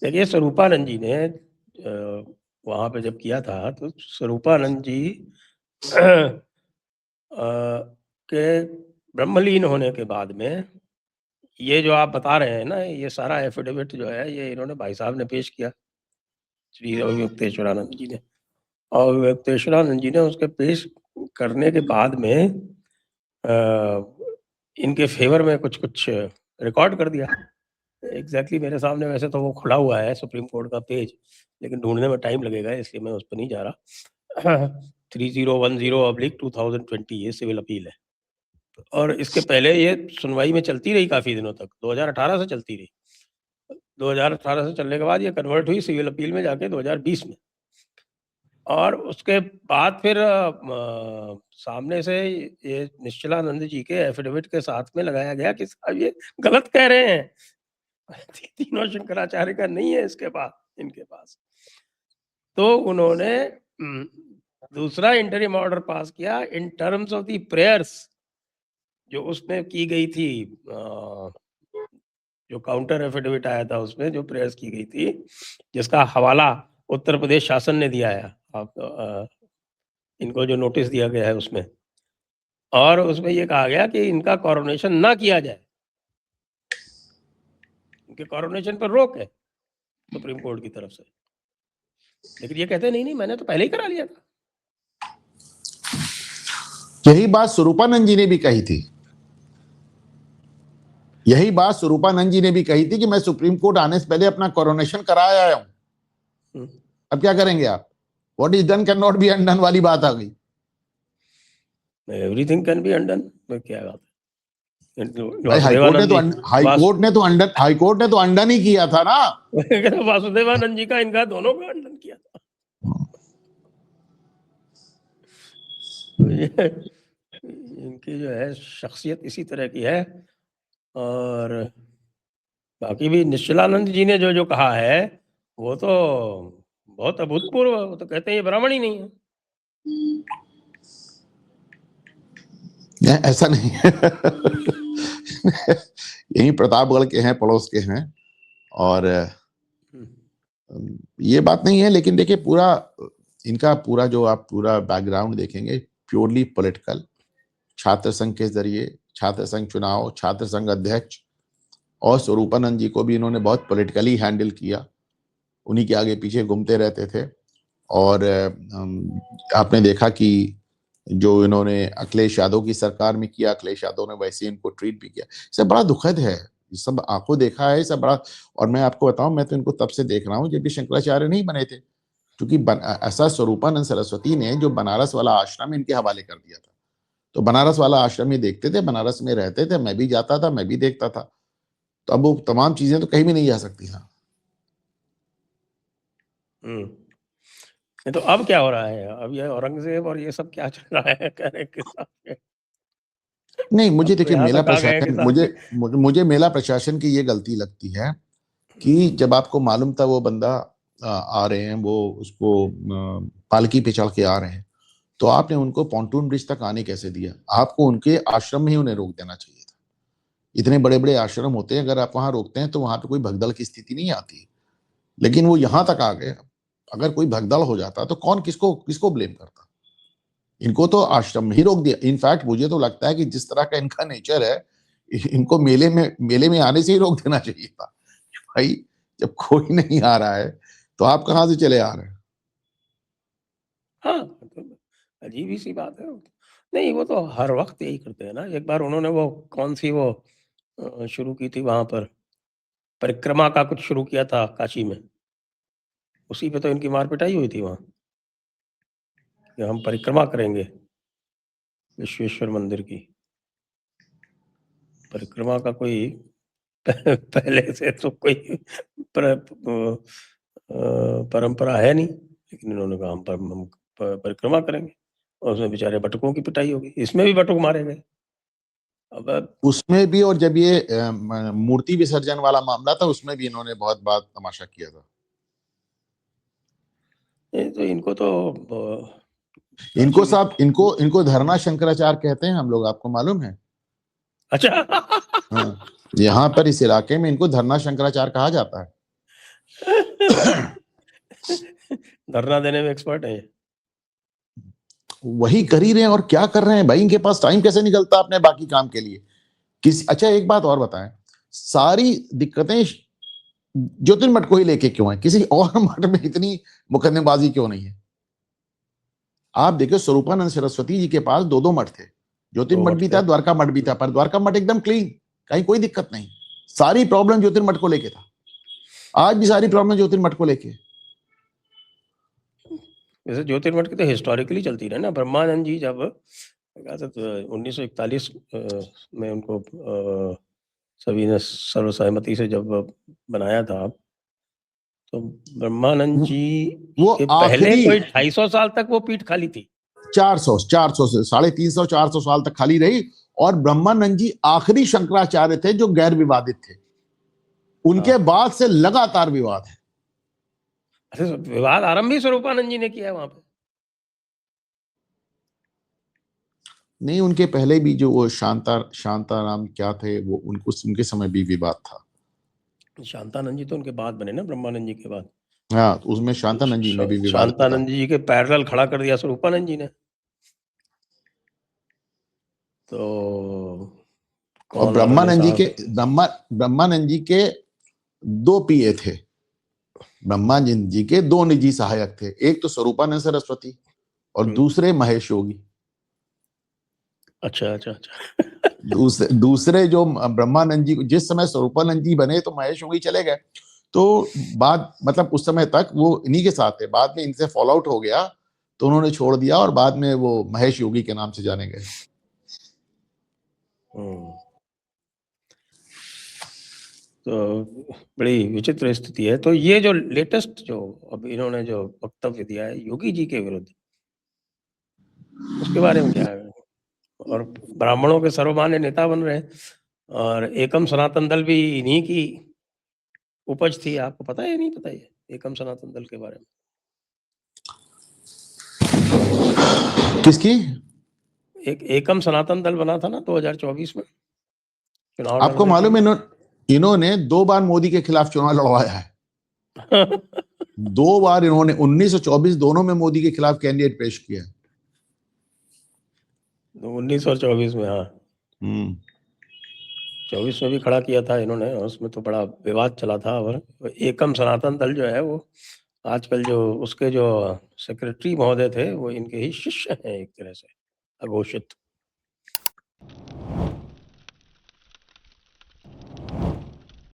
देखिए स्वरूपानंद जी ने वहाँ पे जब किया था तो स्वरूपानंद जी के ब्रह्मलीन होने के बाद में ये जो आप बता रहे हैं ना, ये सारा एफिडेविट जो है ये इन्होंने भाई साहब ने पेश किया, श्री अभिव्यक्तेश्वरानंद जी ने। और अभिव्यक्तेश्वरानंद जी ने उसके पेश करने के बाद में इनके फेवर में कुछ कुछ रिकॉर्ड कर दिया। एग्जैक्टली मेरे सामने वैसे तो वो खुला हुआ है सुप्रीम कोर्ट का पेज, लेकिन ढूंढने में टाइम लगेगा इसलिए मैं उस पर नहीं जा रहा। 3010/2020 ये सिविल अपील है, और इसके पहले ये सुनवाई में चलती रही काफी दिनों तक, 2018 से चलती रही। 2018 से चलने के बाद ये कन्वर्ट हुई सिविल अपील में जाके 2020 में, और उसके बाद फिर सामने से ये निश्चलानंद जी के एफिडेविट के साथ में लगाया गया कि साहब ये गलत कह रहे हैं। तीनों शंकराचार्य का नहीं है इसके पास, इनके पास। तो उन्होंने दूसरा इंटरिम ऑर्डर पास किया in terms of the prayers जो उसमें की गई थी, जो काउंटर एफिडेविट आया था उसमें जो प्रेयर्स की गई थी, जिसका हवाला उत्तर प्रदेश शासन ने दिया है आप इनको जो नोटिस दिया गया है उसमें, और उसमें ये कहा गया कि इनका कोरोनेशन ना किया जाए, इनके कोरोनेशन पर रोक है सुप्रीम कोर्ट की तरफ से। लेकिन ये कहते हैं नहीं मैंने तो पहले ही करा लिया था। यही बात स्वरूपानंद जी ने भी कही थी, यही बात स्वरूपानंद जी ने भी कही थी कि मैं सुप्रीम कोर्ट आने से पहले अपना कोरोनेशन कराया आया हूं। अब क्या करेंगे आप? What is done can not be undone वाली बात आ गई। एवरीथिंग कैन बी अनडन, क्या बात है। हाईकोर्ट ने तो अंडन ही किया था ना। वासुदेवानंद जी का इनका दोनों का अंडन किया था। इनकी जो है शख्सियत इसी तरह की है। और बाकी भी निश्चलानंद जी ने जो जो कहा है वो तो बहुत अभूतपूर्व, वो तो कहते हैं ये ब्राह्मण ही नहीं है। ऐसा नहीं है। यही प्रतापगढ़ के हैं, पड़ोस के हैं, और ये बात नहीं है। लेकिन देखिए पूरा इनका पूरा जो आप पूरा बैकग्राउंड देखेंगे प्योरली पॉलिटिकल, छात्र संघ के जरिए छात्र संघ चुनाव, छात्र संघ अध्यक्ष, और स्वरूपानंद जी को भी इन्होंने बहुत पॉलिटिकली हैंडल किया, उन्हीं के आगे पीछे घूमते रहते थे। और आपने देखा कि जो इन्होंने अखिलेश यादव की सरकार में किया, अखिलेश यादव ने वैसे इनको ट्रीट भी किया। सब बड़ा दुखद है, सब आंखों देखा है, सब बड़ा। और मैं आपको बताऊं, मैं तो इनको तब से देख रहा हूं जब भी शंकराचार्य नहीं बने थे, क्योंकि ऐसा स्वरूपानंद सरस्वती ने जो बनारस वाला आश्रम इनके हवाले कर दिया था। तो बनारस वाला आश्रम ही देखते थे, बनारस में रहते थे, मैं भी जाता था, मैं भी देखता था। तो अब वो तमाम चीजें तो कहीं भी नहीं जा सकती ना। तो अब क्या हो रहा है? अब ये औरंगजेब और ये सब क्या चल रहा है कहने के साथ? नहीं, मुझे देखिए मेला प्रशासन, मुझे मेला प्रशासन की ये गलती लगती है कि जब आपको मालूम था वो बंदा आ रहे हैं, वो उसको पालकी पे चढ़ के आ रहे हैं, तो आपने उनको पॉन्टून ब्रिज तक आने कैसे दिया? आपको उनके आश्रम में ही उन्हें रोक देना चाहिए था। इतने बड़े बड़े आश्रम होते हैं, अगर आप वहां रोकते हैं तो वहां पे कोई भगदड़ की स्थिति नहीं आती। लेकिन वो यहां तक आ गए। अगर कोई भगदड़ हो जाता तो कौन किसको किसको ब्लेम करता? इनको तो आश्रम में ही रोक दिया। इनफैक्ट मुझे तो लगता है कि जिस तरह का इनका नेचर है, इनको मेले में आने से ही रोक देना चाहिए था। भाई जब कोई नहीं आ रहा है तो आप कहां से चले आ रहे हैं? हाँ, तो अजीब ही सी बात है। नहीं, वो तो हर वक्त यही करते हैं ना। एक बार उन्होंने वो कौन सी वो शुरू की थी वहां पर, परिक्रमा का कुछ शुरू किया था काशी में, उसी पे तो इनकी मार पिटाई हुई थी वहां कि हम परिक्रमा करेंगे विश्वेश्वर मंदिर की। परिक्रमा का कोई पहले से तो कोई परंपरा है नहीं, लेकिन इन्होंने कहा हम परिक्रमा करेंगे, और उसमें बेचारे बटुकों की पिटाई होगी। इसमें भी बटुक मारे गए। अब उसमें भी, और जब ये मूर्ति विसर्जन वाला मामला था उसमें भी इन्होंने बहुत बात तमाशा किया था। तो इनको तो इनको साहब, इनको धरना शंकराचार्य कहते हैं हम लोग, आपको मालूम है? अच्छा। हाँ, यहाँ पर इस इलाके में इनको धरना शंकराचार्य कहा जाता है। धरना देने में एक्सपर्ट है ये। वही कर ही रहे हैं और क्या कर रहे हैं भाई, इनके पास टाइम कैसे निकलता अपने बाकी काम के लिए। अच्छा एक बात और बताएं, सारी दिक्कतें ज्योतिर्मठ को ही लेके क्यों है, किसी और मठ में इतनी मुकदमेबाजी क्यों नहीं है? आप देखो स्वरूपानंद सरस्वती जी के पास दो मठ थे, ज्योतिर्मठ भी था, द्वारका मठ भी था, पर द्वारका मठ एकदम क्लीन, कहीं कोई दिक्कत नहीं। सारी प्रॉब्लम ज्योतिर्मठ को लेके था, आज भी सारी प्रॉब्लम ज्योतिर्मठ को लेके। वैसे ज्योतिर्मठ की तो हिस्टोरिकली चलती रहे ना। ब्रह्मानंद जी जब 1941 में उनको सभी ने सर्वसहमति से जब बनाया था, तो ब्रह्मानंद जी वो के पहले आखिरी कोई 250 साल तक वो पीठ खाली थी। 400 से 350 400 साल तक खाली रही, और ब्रह्मानंद जी आखिरी शंकराचार्य थे जो गैर विवादित थे। उनके बाद से लगातार विवाद है। अरे विवाद आरंभ ही स्वरूपानंद जी ने किया है वहां पे। नहीं, उनके पहले भी जो वो शांताराम क्या थे, वो उनके समय भी विवाद था। शांतानंद जी तो उनके बाद बने ना, ब्रह्मानंद जी के बाद। हाँ, उसमें शांतानंद जी में भी विवाद था। शांतानंद जी के पैरेलल खड़ा कर दिया स्वरूपानंद जी ने। तो और ब्रह्मानंद जी के 2 पीए थे। ब्रह्मानंद जी के 2 निजी सहायक थे, एक तो स्वरूपानंद सरस्वती और दूसरे महेश योगी। अच्छा। दूसरे जो ब्रह्मानंद जी, जिस समय स्वरूपानंद जी बने तो महेश योगी चले गए, तो बाद मतलब उस समय तक वो इन्हीं के साथ थे। बाद में इनसे फॉल आउट हो गया तो उन्होंने छोड़ दिया, और बाद में वो महेश योगी के नाम से जाने गए। तो बड़ी विचित्र स्थिति है। तो ये जो लेटेस्ट जो अब इन्होंने जो वक्तव्य दिया है योगी जी के विरुद्ध, उसके बारे में क्या है? और ब्राह्मणों के सर्वमान्य नेता बन रहे हैं, और एकम सनातन दल भी इन्हीं की उपज थी। आपको पता है या नहीं पता? ये एकम सनातन दल के बारे में किसकी? एक एकम सनातन दल बना था ना 2024 में चुनाव आपको लड़ने के मालूम है लिए। इन्होंने 2 बार मोदी के खिलाफ चुनाव लड़वाया है। 2 बार इन्होंने 19 और 24 दोनों में मोदी के खिलाफ कैंडिडेट पेश किया। 19 और 24 में, हाँ 24 में भी खड़ा किया था इन्होंने, उसमें तो बड़ा विवाद चला था। और एकम सनातन दल जो है वो आजकल जो उसके जो सेक्रेटरी महोदय थे वो इनके ही शिष्य हैं एक तरह से, अघोषित।